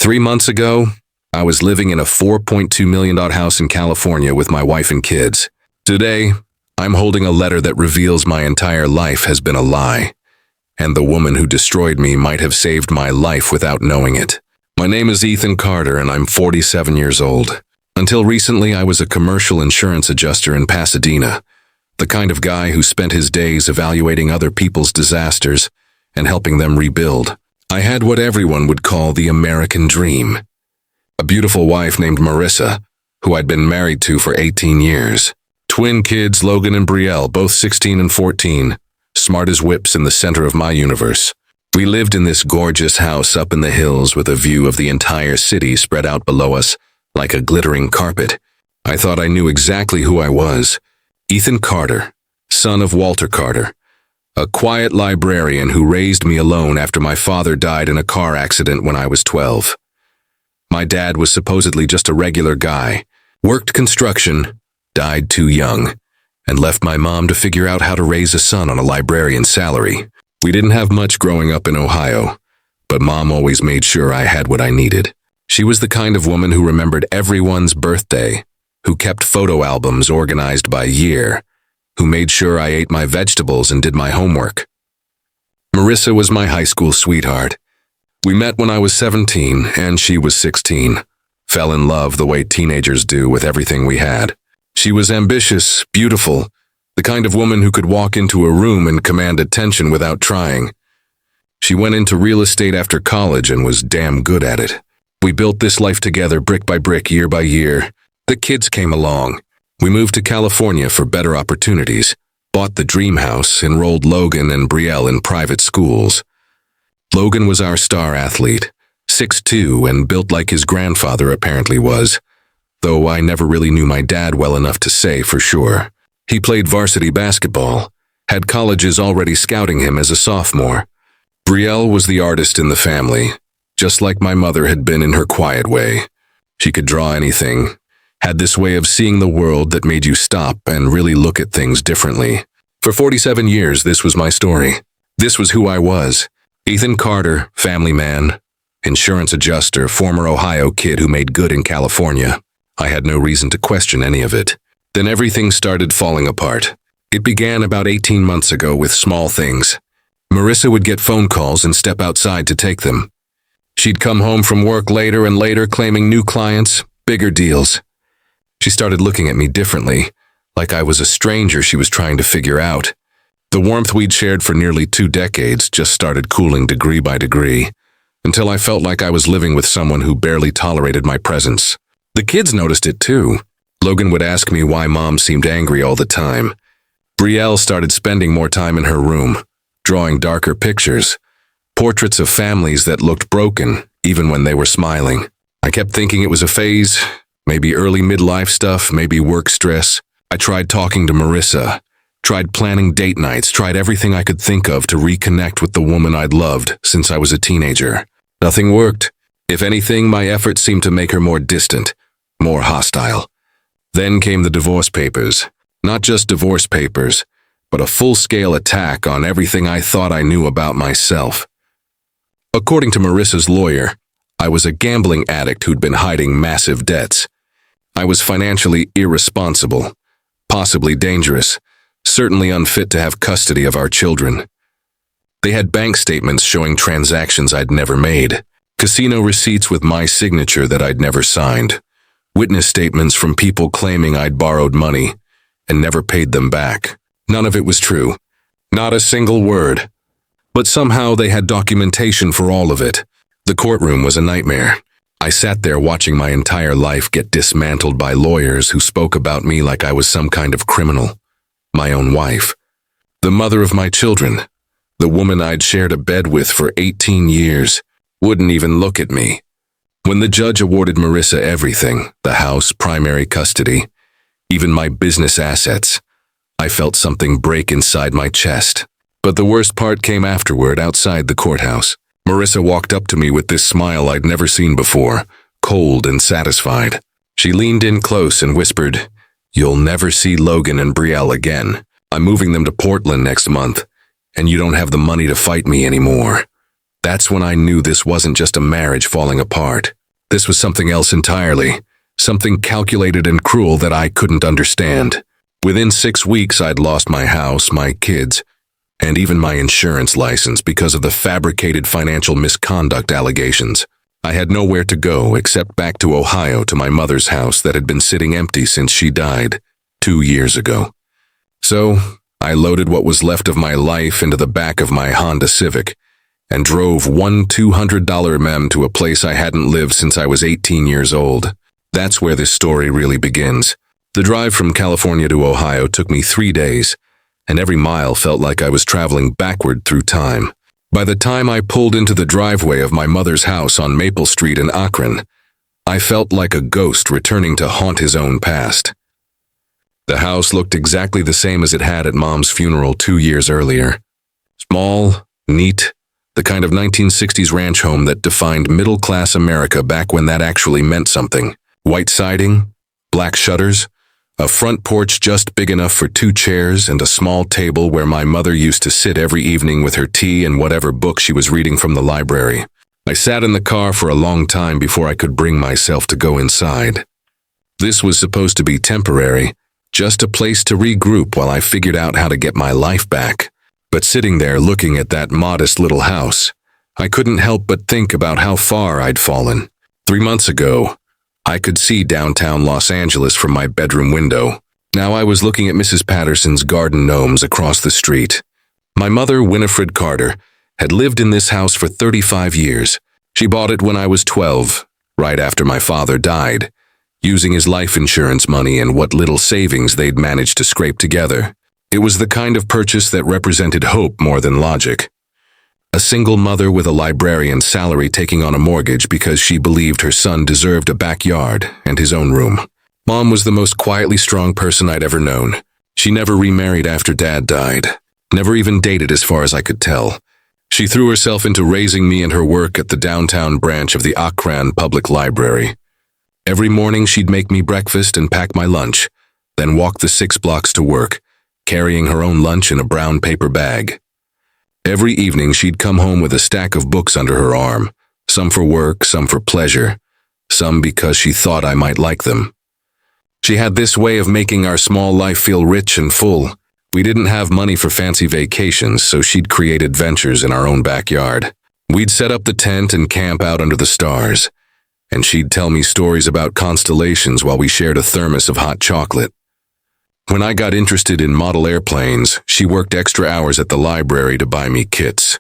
3 months ago, I was living in a $4.2 million house in California with my wife and kids. Today, I'm holding a letter that reveals my entire life has been a lie, and the woman who destroyed me might have saved my life without knowing it. My name is Ethan Carter, and I'm 47 years old. Until recently, I was a commercial insurance adjuster in Pasadena, the kind of guy who spent his days evaluating other people's disasters and helping them rebuild. I had what everyone would call the American dream. A beautiful wife named Marissa, who I'd been married to for 18 years. Twin kids, Logan and Betrayal, both 16 and 14, smart as whips in the center of my universe. We lived in this gorgeous house up in the hills with a view of the entire city spread out below us like a glittering carpet. I thought I knew exactly who I was. Ethan Carter, son of Walter Carter, a quiet librarian who raised me alone after my father died in a car accident when I was 12. My dad was supposedly just a regular guy, worked construction, died too young, and left my mom to figure out how to raise a son on a librarian's salary. We didn't have much growing up in Ohio, but Mom always made sure I had what I needed. She was the kind of woman who remembered everyone's birthday, who kept photo albums organized by year, who made sure I ate my vegetables and did my homework. Marissa was my high school sweetheart. We met when I was 17 and she was 16. Fell in love the way teenagers do with everything we had. She was ambitious, beautiful, the kind of woman who could walk into a room and command attention without trying. She went into real estate after college and was damn good at it. We built this life together brick by brick, year by year. The kids came along. We moved to California for better opportunities, bought the dream house, enrolled Logan and Betrayal in private schools. Logan was our star athlete, 6'2" and built like his grandfather apparently was, though I never really knew my dad well enough to say for sure. He played varsity basketball, had colleges already scouting him as a sophomore. Betrayal was the artist in the family, just like my mother had been in her quiet way. She could draw anything, had this way of seeing the world that made you stop and really look at things differently. For 47 years, this was my story. This was who I was. Ethan Carter, family man, insurance adjuster, former Ohio kid who made good in California. I had no reason to question any of it. Then everything started falling apart. It began about 18 months ago with small things. Marissa would get phone calls and step outside to take them. She'd come home from work later and later claiming new clients, bigger deals. She started looking at me differently, like I was a stranger she was trying to figure out. The warmth we'd shared for nearly 2 decades just started cooling degree by degree, until I felt like I was living with someone who barely tolerated my presence. The kids noticed it too. Logan would ask me why Mom seemed angry all the time. Betrayal started spending more time in her room, drawing darker pictures, portraits of families that looked broken, even when they were smiling. I kept thinking it was a phase, maybe early midlife stuff, maybe work stress. I tried talking to Marissa, tried planning date nights, tried everything I could think of to reconnect with the woman I'd loved since I was a teenager. Nothing worked. If anything, my efforts seemed to make her more distant, more hostile. Then came the divorce papers. Not just divorce papers, but a full-scale attack on everything I thought I knew about myself. According to Marissa's lawyer, I was a gambling addict who'd been hiding massive debts. I was financially irresponsible, possibly dangerous, certainly unfit to have custody of our children. They had bank statements showing transactions I'd never made, casino receipts with my signature that I'd never signed, witness statements from people claiming I'd borrowed money and never paid them back. None of it was true. Not a single word. But somehow they had documentation for all of it. The courtroom was a nightmare. I sat there watching my entire life get dismantled by lawyers who spoke about me like I was some kind of criminal. My own wife. The mother of my children. The woman I'd shared a bed with for 18 years. Wouldn't even look at me. When the judge awarded Marissa everything, the house, primary custody, even my business assets, I felt something break inside my chest. But the worst part came afterward, outside the courthouse. Marissa walked up to me with this smile I'd never seen before, cold and satisfied. She leaned in close and whispered, "You'll never see Logan and Betrayal again. I'm moving them to Portland next month, and you don't have the money to fight me anymore." That's when I knew this wasn't just a marriage falling apart. This was something else entirely, something calculated and cruel that I couldn't understand. Within 6 weeks, I'd lost my house, my kids, and even my insurance license because of the fabricated financial misconduct allegations. I had nowhere to go except back to Ohio to my mother's house that had been sitting empty since she died 2 years ago. So, I loaded what was left of my life into the back of my Honda Civic and drove one $200 mem to a place I hadn't lived since I was 18 years old. That's where this story really begins. The drive from California to Ohio took me 3 days, and every mile felt like I was traveling backward through time. By the time I pulled into the driveway of my mother's house on Maple Street in Akron, I felt like a ghost returning to haunt his own past. The house looked exactly the same as it had at Mom's funeral 2 years earlier. Small, neat, the kind of 1960s ranch home that defined middle-class America back when that actually meant something. White siding, black shutters, a front porch just big enough for 2 chairs and a small table where my mother used to sit every evening with her tea and whatever book she was reading from the library. I sat in the car for a long time before I could bring myself to go inside. This was supposed to be temporary, just a place to regroup while I figured out how to get my life back. But sitting there looking at that modest little house, I couldn't help but think about how far I'd fallen. 3 months ago, I could see downtown Los Angeles from my bedroom window. Now I was looking at Mrs. Patterson's garden gnomes across the street. My mother, Winifred Carter, had lived in this house for 35 years. She bought it when I was 12, right after my father died, using his life insurance money and what little savings they'd managed to scrape together. It was the kind of purchase that represented hope more than logic. A single mother with a librarian's salary taking on a mortgage because she believed her son deserved a backyard and his own room. Mom was the most quietly strong person I'd ever known. She never remarried after Dad died. Never even dated as far as I could tell. She threw herself into raising me and her work at the downtown branch of the Akron Public Library. Every morning she'd make me breakfast and pack my lunch, then walk the 6 blocks to work, carrying her own lunch in a brown paper bag. Every evening she'd come home with a stack of books under her arm, some for work, some for pleasure, some because she thought I might like them. She had this way of making our small life feel rich and full. We didn't have money for fancy vacations, so she'd create adventures in our own backyard. We'd set up the tent and camp out under the stars, and she'd tell me stories about constellations while we shared a thermos of hot chocolate. When I got interested in model airplanes, she worked extra hours at the library to buy me kits,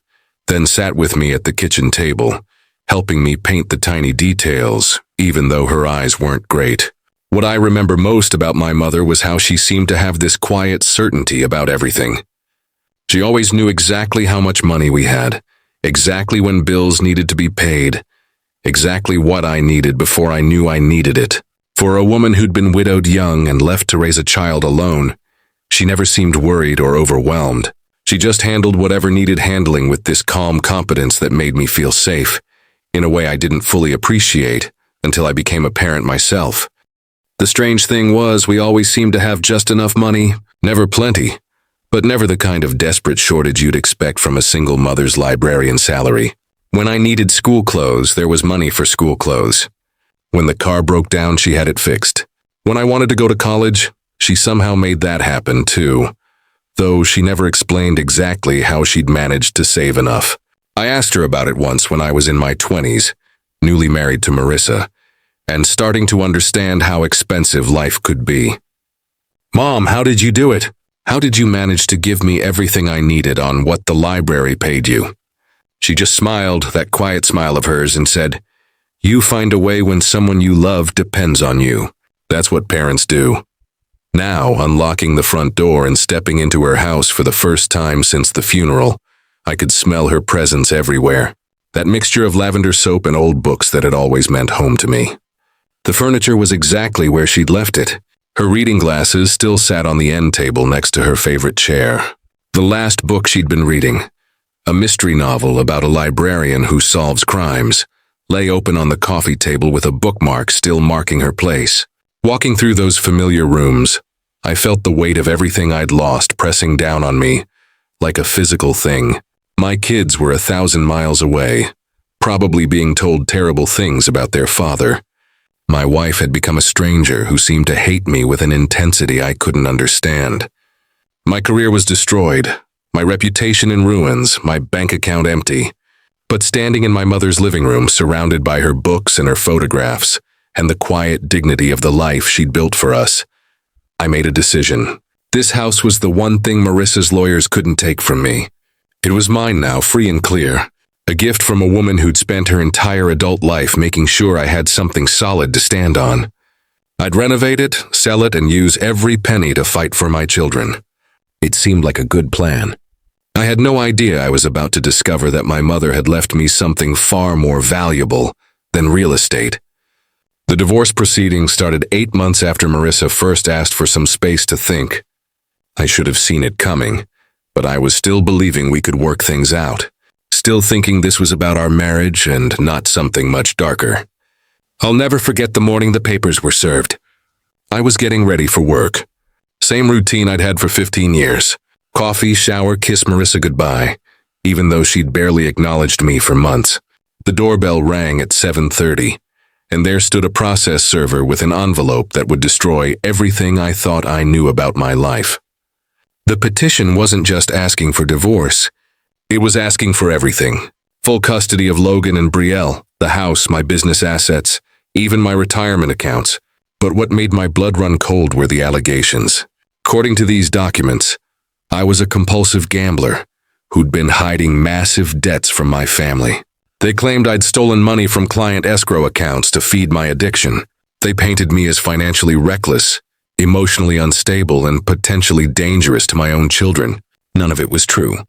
then sat with me at the kitchen table, helping me paint the tiny details, even though her eyes weren't great. What I remember most about my mother was how she seemed to have this quiet certainty about everything. She always knew exactly how much money we had, exactly when bills needed to be paid, exactly what I needed before I knew I needed it. For a woman who'd been widowed young and left to raise a child alone, she never seemed worried or overwhelmed. She just handled whatever needed handling with this calm competence that made me feel safe, in a way I didn't fully appreciate until I became a parent myself. The strange thing was we always seemed to have just enough money, never plenty, but never the kind of desperate shortage you'd expect from a single mother's librarian salary. When I needed school clothes, there was money for school clothes. When the car broke down, she had it fixed. When I wanted to go to college, she somehow made that happen too, though she never explained exactly how she'd managed to save enough. I asked her about it once when I was in my 20s, newly married to Marissa, and starting to understand how expensive life could be. "Mom, how did you do it? How did you manage to give me everything I needed on what the library paid you?" She just smiled, that quiet smile of hers, and said, "You find a way when someone you love depends on you. That's what parents do." Now, unlocking the front door and stepping into her house for the first time since the funeral, I could smell her presence everywhere. That mixture of lavender soap and old books that had always meant home to me. The furniture was exactly where she'd left it. Her reading glasses still sat on the end table next to her favorite chair. The last book she'd been reading, a mystery novel about a librarian who solves crimes, lay open on the coffee table with a bookmark still marking her place. Walking through those familiar rooms, I felt the weight of everything I'd lost pressing down on me, like a physical thing. My kids were 1,000 miles away, probably being told terrible things about their father. My wife had become a stranger who seemed to hate me with an intensity I couldn't understand. My career was destroyed, my reputation in ruins, my bank account empty. But standing in my mother's living room, surrounded by her books and her photographs, and the quiet dignity of the life she'd built for us, I made a decision. This house was the one thing Marissa's lawyers couldn't take from me. It was mine now, free and clear. A gift from a woman who'd spent her entire adult life making sure I had something solid to stand on. I'd renovate it, sell it, and use every penny to fight for my children. It seemed like a good plan. I had no idea I was about to discover that my mother had left me something far more valuable than real estate. The divorce proceedings started 8 months after Marissa first asked for some space to think. I should have seen it coming, but I was still believing we could work things out. Still thinking this was about our marriage and not something much darker. I'll never forget the morning the papers were served. I was getting ready for work. Same routine I'd had for 15 years. Coffee, shower, kiss Marissa goodbye, even though she'd barely acknowledged me for months. The doorbell rang at 7:30, and there stood a process server with an envelope that would destroy everything I thought I knew about my life. The petition wasn't just asking for divorce. It was asking for everything. Full custody of Logan and Betrayal, the house, my business assets, even my retirement accounts. But what made my blood run cold were the allegations. According to these documents, I was a compulsive gambler who'd been hiding massive debts from my family. They claimed I'd stolen money from client escrow accounts to feed my addiction. They painted me as financially reckless, emotionally unstable, and potentially dangerous to my own children. None of it was true.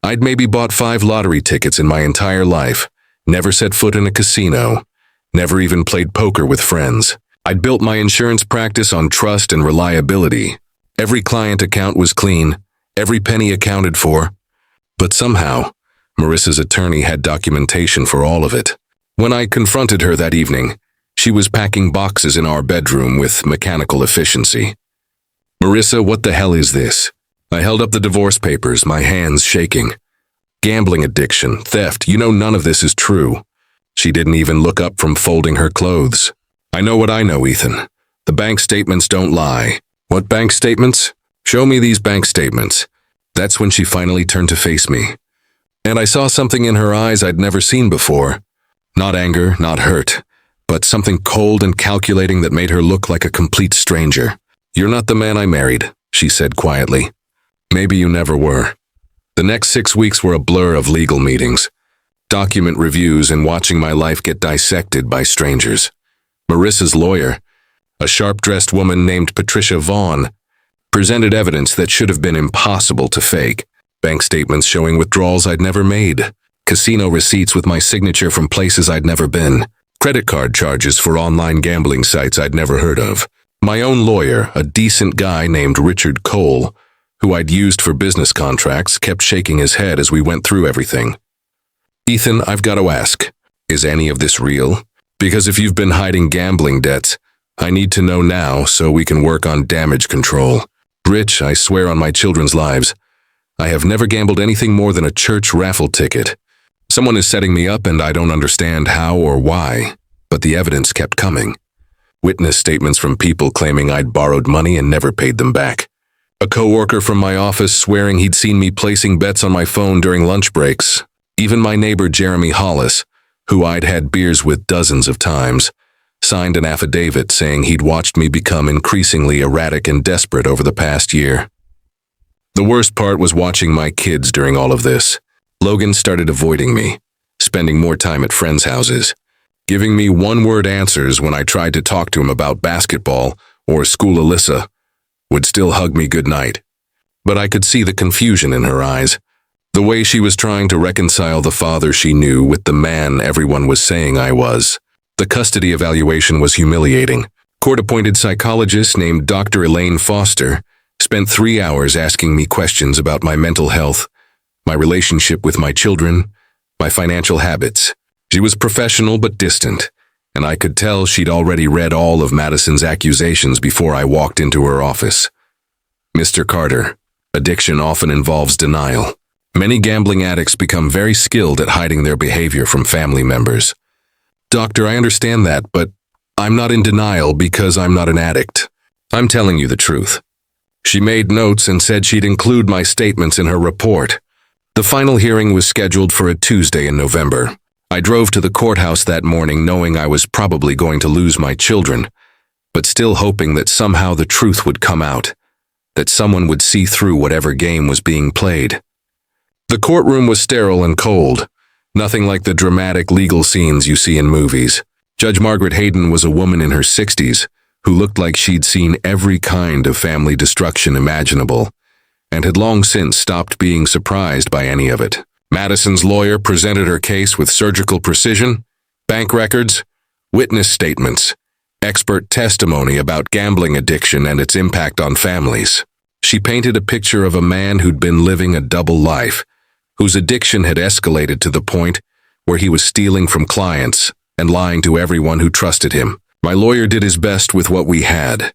I'd maybe bought 5 lottery tickets in my entire life, never set foot in a casino, never even played poker with friends. I'd built my insurance practice on trust and reliability. Every client account was clean, every penny accounted for. But somehow, Marissa's attorney had documentation for all of it. When I confronted her that evening, she was packing boxes in our bedroom with mechanical efficiency. "Marissa, what the hell is this?" I held up the divorce papers, my hands shaking. "Gambling addiction, theft, you know none of this is true." She didn't even look up from folding her clothes. "I know what I know, Ethan. The bank statements don't lie." "What bank statements?" "Show me these bank statements." That's when she finally turned to face me. And I saw something in her eyes I'd never seen before. Not anger, not hurt, but something cold and calculating that made her look like a complete stranger. "You're not the man I married," she said quietly. "Maybe you never were." The next 6 weeks were a blur of legal meetings, document reviews, and watching my life get dissected by strangers. Marissa's lawyer, a sharp-dressed woman named Patricia Vaughn, presented evidence that should have been impossible to fake. Bank statements showing withdrawals I'd never made, casino receipts with my signature from places I'd never been, credit card charges for online gambling sites I'd never heard of. My own lawyer, a decent guy named Richard Cole, who I'd used for business contracts, kept shaking his head as we went through everything. "Ethan, I've got to ask, is any of this real? Because if you've been hiding gambling debts, I need to know now so we can work on damage control. Rich, I swear on my children's lives, I have never gambled anything more than a church raffle ticket. Someone is setting me up and I don't understand how or why, but the evidence kept coming. Witness statements from people claiming I'd borrowed money and never paid them back. A coworker from my office swearing he'd seen me placing bets on my phone during lunch breaks. Even my neighbor Jeremy Hollis, who I'd had beers with dozens of times, signed an affidavit saying he'd watched me become increasingly erratic and desperate over the past year. The worst part was watching my kids during all of this. Logan started avoiding me, spending more time at friends' houses, giving me one-word answers when I tried to talk to him about basketball or school. Alyssa would still hug me goodnight, but I could see the confusion in her eyes, the way she was trying to reconcile the father she knew with the man everyone was saying I was. The custody evaluation was humiliating. Court-appointed psychologist named Dr. Elaine Foster spent 3 hours asking me questions about my mental health, my relationship with my children, my financial habits. She was professional but distant, and I could tell she'd already read all of Madison's accusations before I walked into her office. "Mr. Carter, addiction often involves denial. Many gambling addicts become very skilled at hiding their behavior from family members. Doctor, I understand that, but I'm not in denial because I'm not an addict. I'm telling you the truth. She made notes and said she'd include my statements in her report. The final hearing was scheduled for a Tuesday in November. I drove to the courthouse that morning knowing I was probably going to lose my children, but still hoping that somehow the truth would come out, that someone would see through whatever game was being played. The courtroom was sterile and cold, nothing like the dramatic legal scenes you see in movies. Judge Margaret Hayden was a woman in her 60s who looked like she'd seen every kind of family destruction imaginable and had long since stopped being surprised by any of it. Madison's lawyer presented her case with surgical precision, bank records, witness statements, expert testimony about gambling addiction and its impact on families. She painted a picture of a man who'd been living a double life, whose addiction had escalated to the point where he was stealing from clients and lying to everyone who trusted him. My lawyer did his best with what we had,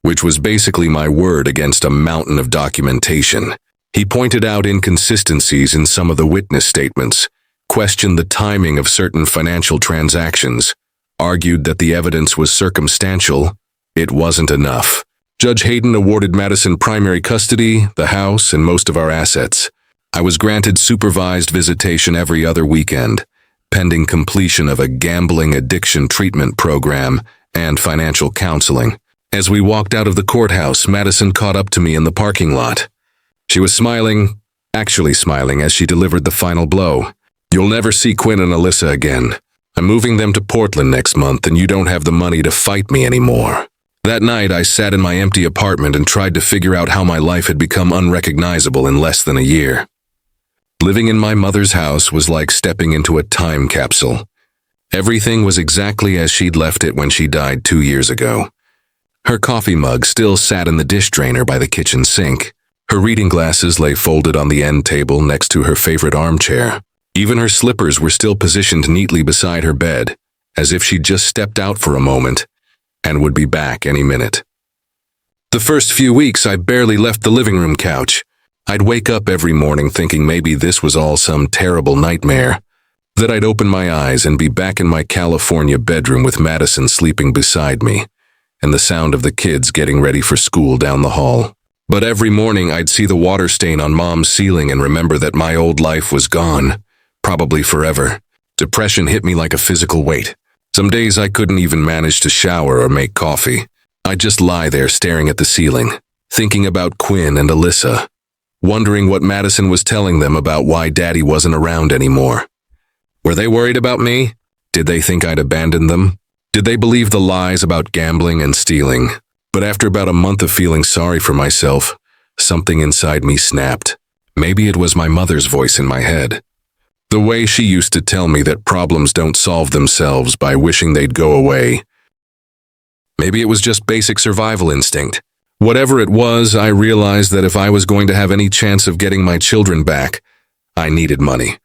which was basically my word against a mountain of documentation. He pointed out inconsistencies in some of the witness statements, questioned the timing of certain financial transactions, argued that the evidence was circumstantial. It wasn't enough. Judge Hayden awarded Madison primary custody, the house, and most of our assets. I was granted supervised visitation every other weekend, pending completion of a gambling addiction treatment program and financial counseling. As we walked out of the courthouse, Madison caught up to me in the parking lot. She was smiling, actually smiling, as she delivered the final blow. You'll never see Quinn and Alyssa again. I'm moving them to Portland next month, and you don't have the money to fight me anymore. That night, I sat in my empty apartment and tried to figure out how my life had become unrecognizable in less than a year. Living in my mother's house was like stepping into a time capsule. Everything was exactly as she'd left it when she died 2 years ago. Her coffee mug still sat in the dish drainer by the kitchen sink. Her reading glasses lay folded on the end table next to her favorite armchair. Even her slippers were still positioned neatly beside her bed, as if she'd just stepped out for a moment and would be back any minute. The first few weeks, I barely left the living room couch. I'd wake up every morning thinking maybe this was all some terrible nightmare, that I'd open my eyes and be back in my California bedroom with Madison sleeping beside me, and the sound of the kids getting ready for school down the hall. But every morning I'd see the water stain on Mom's ceiling and remember that my old life was gone, probably forever. Depression hit me like a physical weight. Some days I couldn't even manage to shower or make coffee. I'd just lie there staring at the ceiling, thinking about Quinn and Alyssa, wondering what Madison was telling them about why Daddy wasn't around anymore. Were they worried about me? Did they think I'd abandoned them? Did they believe the lies about gambling and stealing? But after about a month of feeling sorry for myself, something inside me snapped. Maybe it was my mother's voice in my head. The way she used to tell me that problems don't solve themselves by wishing they'd go away. Maybe it was just basic survival instinct. Whatever it was, I realized that if I was going to have any chance of getting my children back, I needed money.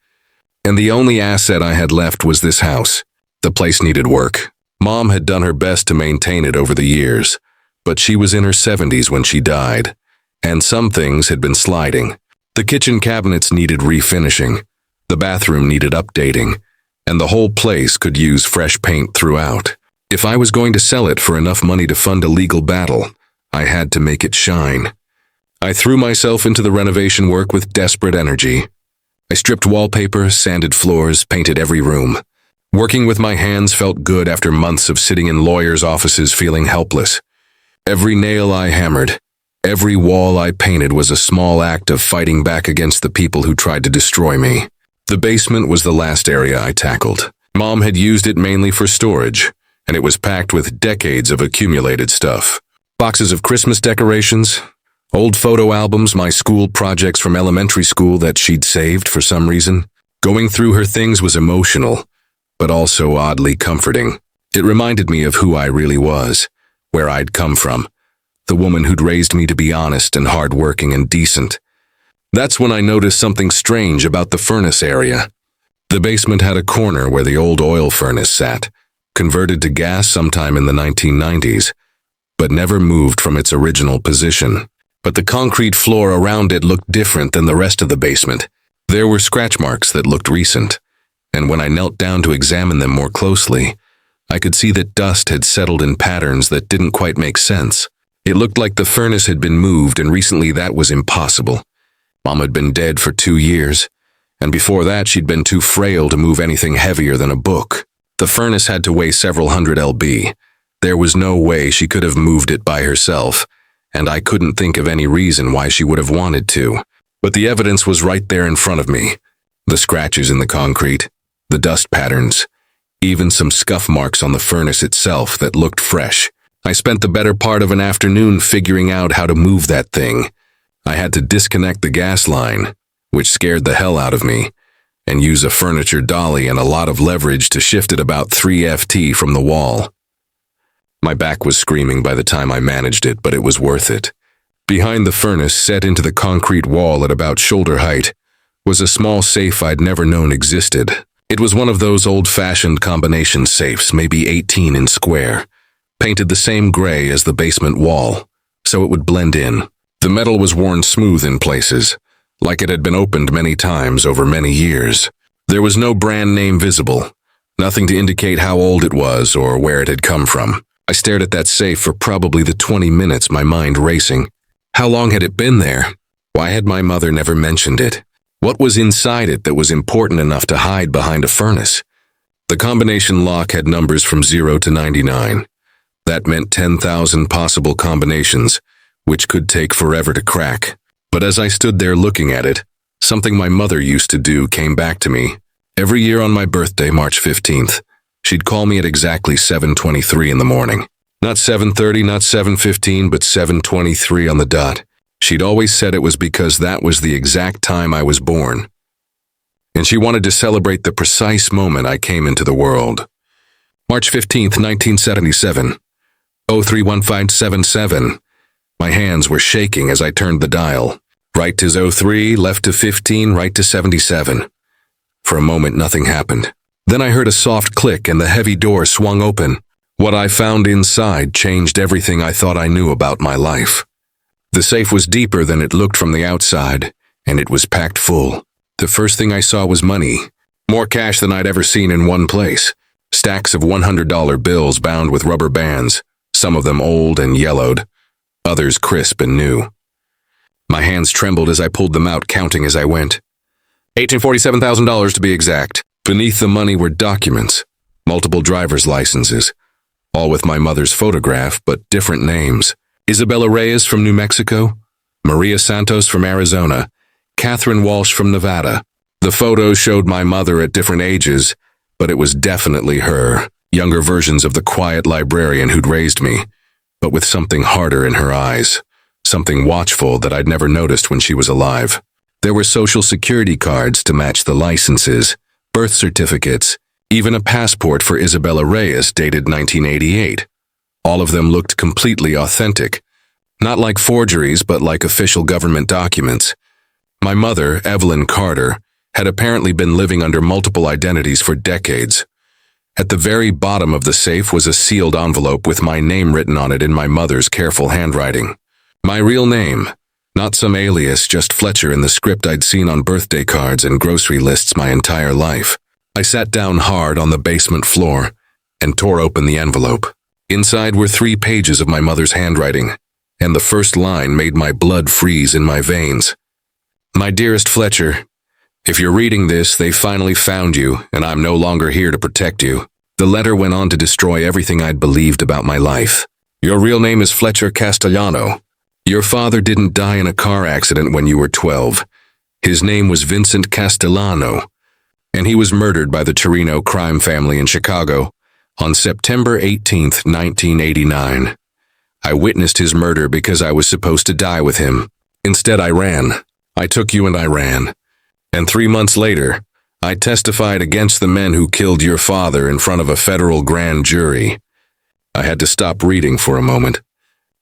And the only asset I had left was this house. The place needed work. Mom had done her best to maintain it over the years, but she was in her 70s when she died, and some things had been sliding. The kitchen cabinets needed refinishing, the bathroom needed updating, and the whole place could use fresh paint throughout. If I was going to sell it for enough money to fund a legal battle, I had to make it shine. I threw myself into the renovation work with desperate energy. I stripped wallpaper, sanded floors, painted every room. Working with my hands felt good after months of sitting in lawyers' offices feeling helpless. Every nail I hammered, every wall I painted was a small act of fighting back against the people who tried to destroy me. The basement was the last area I tackled. Mom had used it mainly for storage, and it was packed with decades of accumulated stuff. Boxes of Christmas decorations, old photo albums, my school projects from elementary school that she'd saved for some reason. Going through her things was emotional, but also oddly comforting. It reminded me of who I really was, where I'd come from, the woman who'd raised me to be honest and hardworking and decent. That's when I noticed something strange about the furnace area. The basement had a corner where the old oil furnace sat, converted to gas sometime in the 1990s, but never moved from its original position. But the concrete floor around it looked different than the rest of the basement. There were scratch marks that looked recent, and when I knelt down to examine them more closely, I could see that dust had settled in patterns that didn't quite make sense. It looked like the furnace had been moved, and recently that was impossible. Mom had been dead for 2 years, and before that she'd been too frail to move anything heavier than a book. The furnace had to weigh several hundred lb. There was no way she could have moved it by herself, and I couldn't think of any reason why she would have wanted to. But the evidence was right there in front of me. The scratches in the concrete, the dust patterns, even some scuff marks on the furnace itself that looked fresh. I spent the better part of an afternoon figuring out how to move that thing. I had to disconnect the gas line, which scared the hell out of me, and use a furniture dolly and a lot of leverage to shift it about 3 ft from the wall. My back was screaming by the time I managed it, but it was worth it. Behind the furnace, set into the concrete wall at about shoulder height, was a small safe I'd never known existed. It was one of those old-fashioned combination safes, maybe 18 in square, painted the same gray as the basement wall, so it would blend in. The metal was worn smooth in places, like it had been opened many times over many years. There was no brand name visible, nothing to indicate how old it was or where it had come from. I stared at that safe for probably the 20 minutes, my mind racing. How long had it been there? Why had my mother never mentioned it? What was inside it that was important enough to hide behind a furnace? The combination lock had numbers from 0 to 99. That meant 10,000 possible combinations, which could take forever to crack. But as I stood there looking at it, something my mother used to do came back to me. Every year on my birthday, March 15th, she'd call me at exactly 7:23 in the morning. Not 7:30, not 7:15, but 7:23 on the dot. She'd always said it was because that was the exact time I was born. And she wanted to celebrate the precise moment I came into the world. March 15th, 1977, 031577. My hands were shaking as I turned the dial. Right to 03, left to 15, right to 77. For a moment, nothing happened. Then I heard a soft click and the heavy door swung open. What I found inside changed everything I thought I knew about my life. The safe was deeper than it looked from the outside, and it was packed full. The first thing I saw was money. More cash than I'd ever seen in one place. Stacks of $100 bills bound with rubber bands, some of them old and yellowed, others crisp and new. My hands trembled as I pulled them out, counting as I went. $847,000 to be exact. Beneath the money were documents, multiple driver's licenses, all with my mother's photograph, but different names. Isabella Reyes from New Mexico, Maria Santos from Arizona, Catherine Walsh from Nevada. The photos showed my mother at different ages, but it was definitely her, younger versions of the quiet librarian who'd raised me, but with something harder in her eyes, something watchful that I'd never noticed when she was alive. There were social security cards to match the licenses, birth certificates, even a passport for Isabella Reyes dated 1988. All of them looked completely authentic, not like forgeries, but like official government documents. My mother, Evelyn Carter, had apparently been living under multiple identities for decades. At the very bottom of the safe was a sealed envelope with my name written on it in my mother's careful handwriting. My real name, not some alias, just Fletcher in the script I'd seen on birthday cards and grocery lists my entire life. I sat down hard on the basement floor and tore open the envelope. Inside were 3 pages of my mother's handwriting, and the first line made my blood freeze in my veins. My dearest Fletcher, if you're reading this, they finally found you, and I'm no longer here to protect you. The letter went on to destroy everything I'd believed about my life. Your real name is Fletcher Castellano. Your father didn't die in a car accident when you were 12. His name was Vincent Castellano, and he was murdered by the Torino crime family in Chicago on September 18th, 1989. I witnessed his murder because I was supposed to die with him. Instead, I ran. I took you and I ran. And 3 months later, I testified against the men who killed your father in front of a federal grand jury. I had to stop reading for a moment.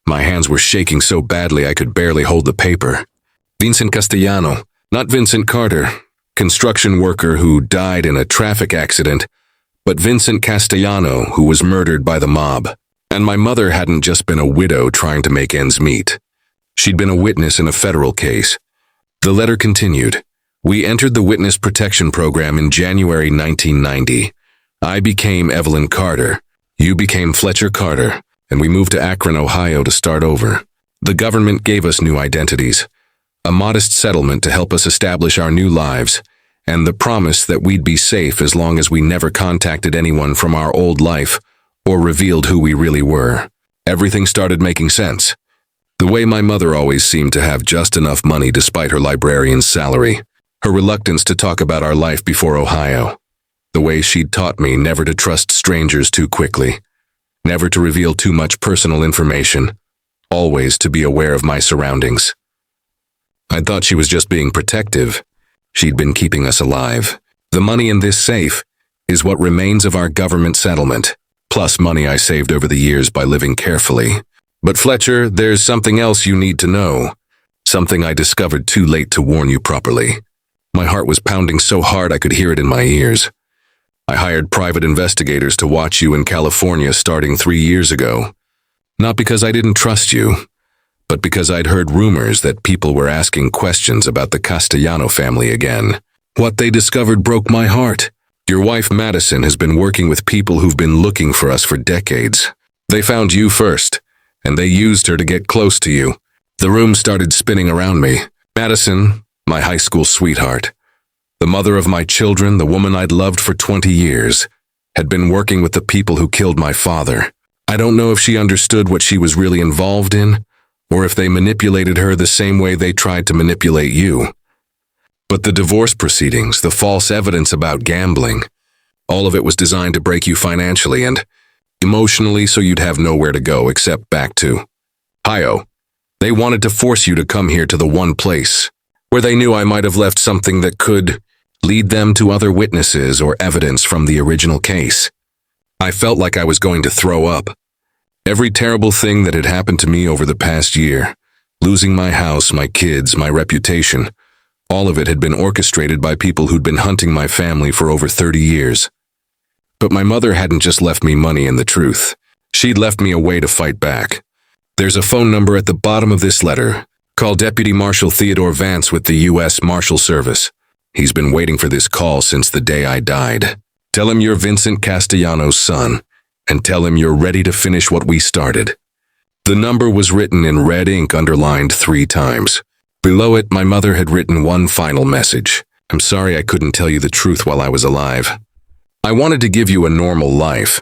My hands were shaking so badly I could barely hold the paper. Vincent Castellano, not Vincent Carter, construction worker who died in a traffic accident, but Vincent Castellano, who was murdered by the mob. And my mother hadn't just been a widow trying to make ends meet. She'd been a witness in a federal case. The letter continued. We entered the Witness Protection Program in January 1990. I became Evelyn Carter. You became Fletcher Carter, and we moved to Akron, Ohio to start over. The government gave us new identities, a modest settlement to help us establish our new lives, and the promise that we'd be safe as long as we never contacted anyone from our old life or revealed who we really were. Everything started making sense. The way my mother always seemed to have just enough money despite her librarian's salary, her reluctance to talk about our life before Ohio, the way she'd taught me never to trust strangers too quickly, never to reveal too much personal information, always to be aware of my surroundings. I thought she was just being protective. She'd been keeping us alive. The money in this safe is what remains of our government settlement, plus money I saved over the years by living carefully. But Fletcher, there's something else you need to know. Something I discovered too late to warn you properly. My heart was pounding so hard I could hear it in my ears. I hired private investigators to watch you in California starting 3 years ago. Not because I didn't trust you, but because I'd heard rumors that people were asking questions about the Castellano family again. What they discovered broke my heart. Your wife Madison has been working with people who've been looking for us for decades. They found you first, and they used her to get close to you. The room started spinning around me. Madison, my high school sweetheart, the mother of my children, the woman I'd loved for 20 years, had been working with the people who killed my father. I don't know if she understood what she was really involved in, or if they manipulated her the same way they tried to manipulate you. But the divorce proceedings, the false evidence about gambling, all of it was designed to break you financially and emotionally so you'd have nowhere to go except back to Ohio. They wanted to force you to come here to the one place where they knew I might have left something that could lead them to other witnesses or evidence from the original case. I felt like I was going to throw up. Every terrible thing that had happened to me over the past year, losing my house, my kids, my reputation, all of it had been orchestrated by people who'd been hunting my family for over 30 years. But my mother hadn't just left me money and the truth. She'd left me a way to fight back. There's a phone number at the bottom of this letter. Call Deputy Marshal Theodore Vance with the U.S. Marshal Service. He's been waiting for this call since the day I died. Tell him you're Vincent Castellano's son, and tell him you're ready to finish what we started. The number was written in red ink underlined 3 times. Below it, my mother had written one final message. I'm sorry I couldn't tell you the truth while I was alive. I wanted to give you a normal life,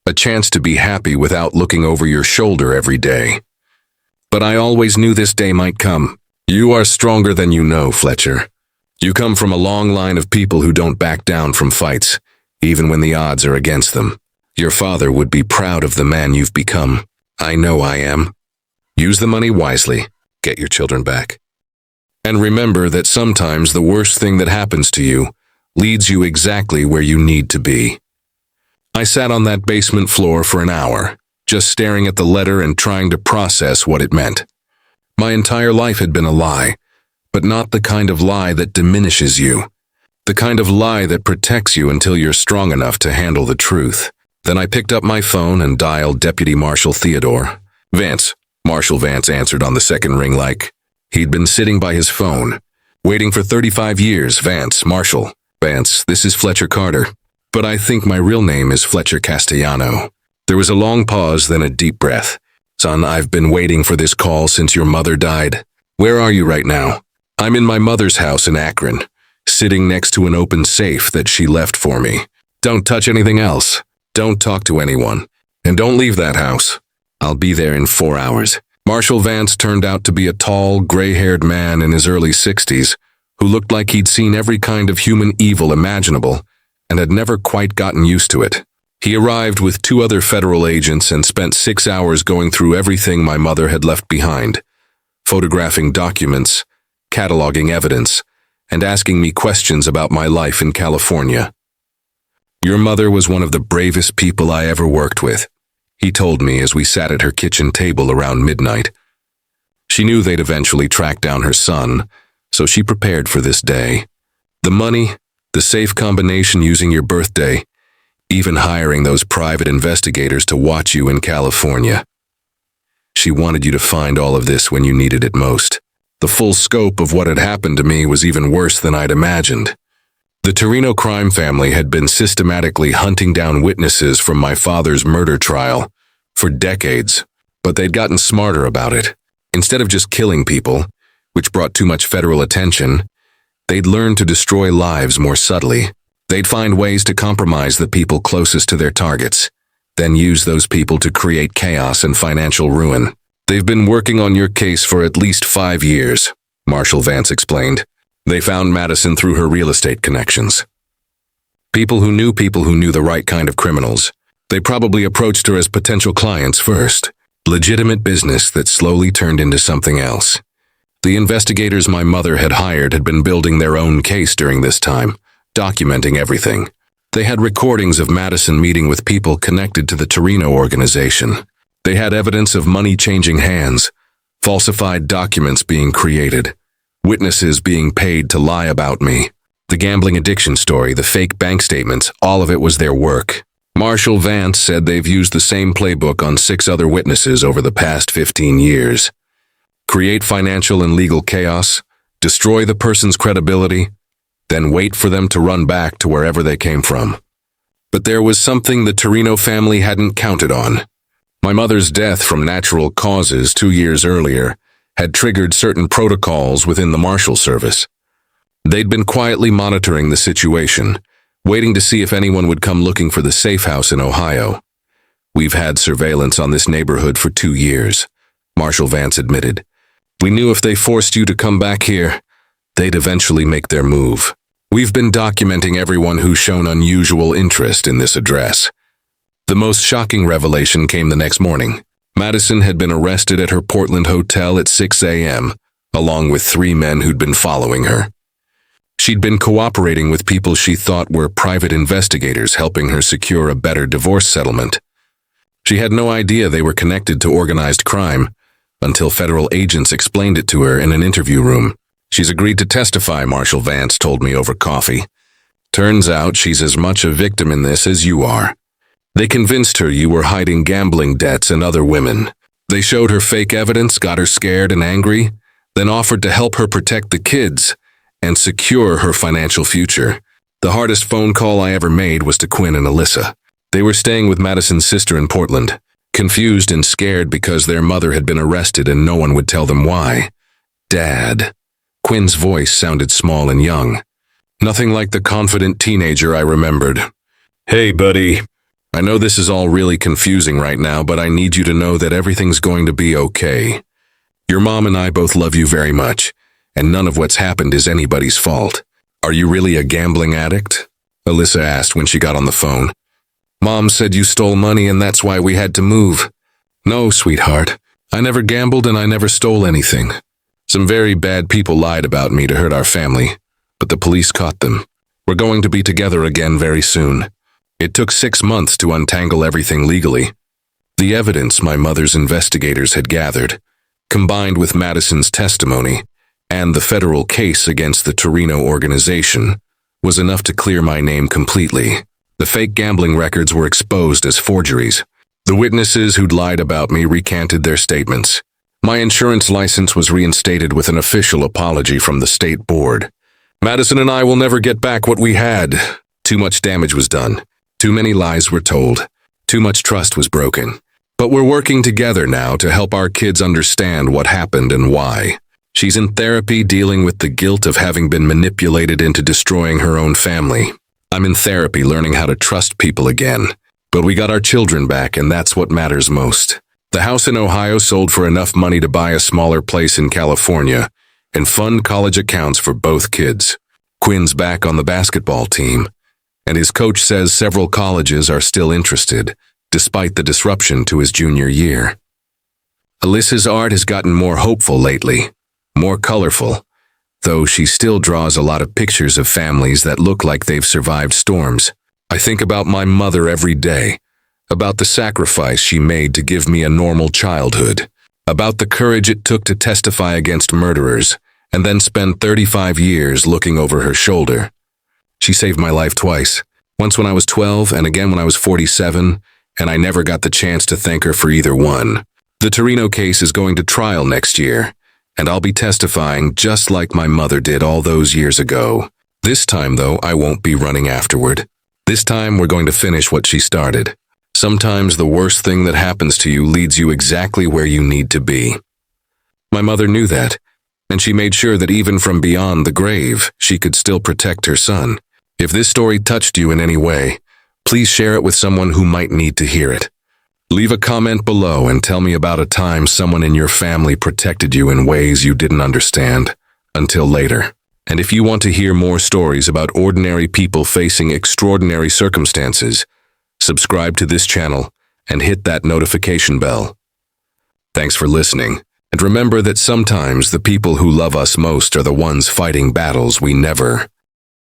a chance to be happy without looking over your shoulder every day. But I always knew this day might come. You are stronger than you know, Fletcher. You come from a long line of people who don't back down from fights, even when the odds are against them. Your father would be proud of the man you've become. I know I am. Use the money wisely. Get your children back. And remember that sometimes the worst thing that happens to you leads you exactly where you need to be. I sat on that basement floor for an hour, just staring at the letter and trying to process what it meant. My entire life had been a lie, but not the kind of lie that diminishes you. The kind of lie that protects you until you're strong enough to handle the truth. Then I picked up my phone and dialed Deputy Marshal Theodore. Vance. Marshal Vance answered on the second ring like he'd been sitting by his phone, waiting for 35 years. Vance, Marshal. Vance, this is Fletcher Carter. But I think my real name is Fletcher Castellano. There was a long pause, then a deep breath. Son, I've been waiting for this call since your mother died. Where are you right now? I'm in my mother's house in Akron, sitting next to an open safe that she left for me. Don't touch anything else. Don't talk to anyone. And don't leave that house. I'll be there in 4 hours. Marshal Vance turned out to be a tall, gray-haired man in his early 60s who looked like he'd seen every kind of human evil imaginable and had never quite gotten used to it. He arrived with 2 other federal agents and spent 6 hours going through everything my mother had left behind, photographing documents, cataloging evidence, and asking me questions about my life in California. Your mother was one of the bravest people I ever worked with, he told me as we sat at her kitchen table around midnight. She knew they'd eventually track down her son, so she prepared for this day. The money, the safe combination using your birthday, even hiring those private investigators to watch you in California. She wanted you to find all of this when you needed it most. The full scope of what had happened to me was even worse than I'd imagined. The Torino crime family had been systematically hunting down witnesses from my father's murder trial for decades, but they'd gotten smarter about it. Instead of just killing people, which brought too much federal attention, they'd learned to destroy lives more subtly. They'd find ways to compromise the people closest to their targets, then use those people to create chaos and financial ruin. They've been working on your case for at least 5 years, Marshall Vance explained. They found Madison through her real estate connections. People who knew the right kind of criminals. They probably approached her as potential clients first. Legitimate business that slowly turned into something else. The investigators my mother had hired had been building their own case during this time, documenting everything. They had recordings of Madison meeting with people connected to the Torino organization. They had evidence of money changing hands, falsified documents being created, witnesses being paid to lie about me. The gambling addiction story, the fake bank statements, all of it was their work. Marshall Vance said they've used the same playbook on 6 other witnesses over the past 15 years. Create financial and legal chaos, destroy the person's credibility, then wait for them to run back to wherever they came from. But there was something the Torino family hadn't counted on. My mother's death from natural causes 2 years earlier had triggered certain protocols within the Marshal Service. They'd been quietly monitoring the situation, waiting to see if anyone would come looking for the safe house in Ohio. We've had surveillance on this neighborhood for 2 years, Marshall Vance admitted. We knew if they forced you to come back here, they'd eventually make their move. We've been documenting everyone who's shown unusual interest in this address. The most shocking revelation came the next morning. Madison had been arrested at her Portland hotel at 6 a.m., along with 3 men who'd been following her. She'd been cooperating with people she thought were private investigators helping her secure a better divorce settlement. She had no idea they were connected to organized crime until federal agents explained it to her in an interview room. She's agreed to testify, Marshall Vance told me over coffee. Turns out she's as much a victim in this as you are. They convinced her you were hiding gambling debts and other women. They showed her fake evidence, got her scared and angry, then offered to help her protect the kids and secure her financial future. The hardest phone call I ever made was to Quinn and Alyssa. They were staying with Madison's sister in Portland, confused and scared because their mother had been arrested and no one would tell them why. Dad. Quinn's voice sounded small and young. Nothing like the confident teenager I remembered. Hey, buddy. I know this is all really confusing right now, but I need you to know that everything's going to be okay. Your mom and I both love you very much, and none of what's happened is anybody's fault. Are you really a gambling addict? Alyssa asked when she got on the phone. Mom said you stole money and that's why we had to move. No, sweetheart. I never gambled and I never stole anything. Some very bad people lied about me to hurt our family, but the police caught them. We're going to be together again very soon. It took 6 months to untangle everything legally. The evidence my mother's investigators had gathered, combined with Madison's testimony and the federal case against the Torino organization, was enough to clear my name completely. The fake gambling records were exposed as forgeries. The witnesses who'd lied about me recanted their statements. My insurance license was reinstated with an official apology from the state board. Madison and I will never get back what we had. Too much damage was done. Too many lies were told. Too much trust was broken. But we're working together now to help our kids understand what happened and why. She's in therapy dealing with the guilt of having been manipulated into destroying her own family. I'm in therapy learning how to trust people again. But we got our children back, and that's what matters most. The house in Ohio sold for enough money to buy a smaller place in California and fund college accounts for both kids. Quinn's back on the basketball team, and his coach says several colleges are still interested, despite the disruption to his junior year. Alyssa's art has gotten more hopeful lately, more colorful, though she still draws a lot of pictures of families that look like they've survived storms. I think about my mother every day, about the sacrifice she made to give me a normal childhood, about the courage it took to testify against murderers and then spend 35 years looking over her shoulder. She saved my life twice, once when I was 12 and again when I was 47, and I never got the chance to thank her for either one. The Torino case is going to trial next year, and I'll be testifying just like my mother did all those years ago. This time, though, I won't be running afterward. This time, we're going to finish what she started. Sometimes the worst thing that happens to you leads you exactly where you need to be. My mother knew that, and she made sure that even from beyond the grave, she could still protect her son. If this story touched you in any way, please share it with someone who might need to hear it. Leave a comment below and tell me about a time someone in your family protected you in ways you didn't understand. Until later. And if you want to hear more stories about ordinary people facing extraordinary circumstances, subscribe to this channel and hit that notification bell. Thanks for listening, and remember that sometimes the people who love us most are the ones fighting battles we never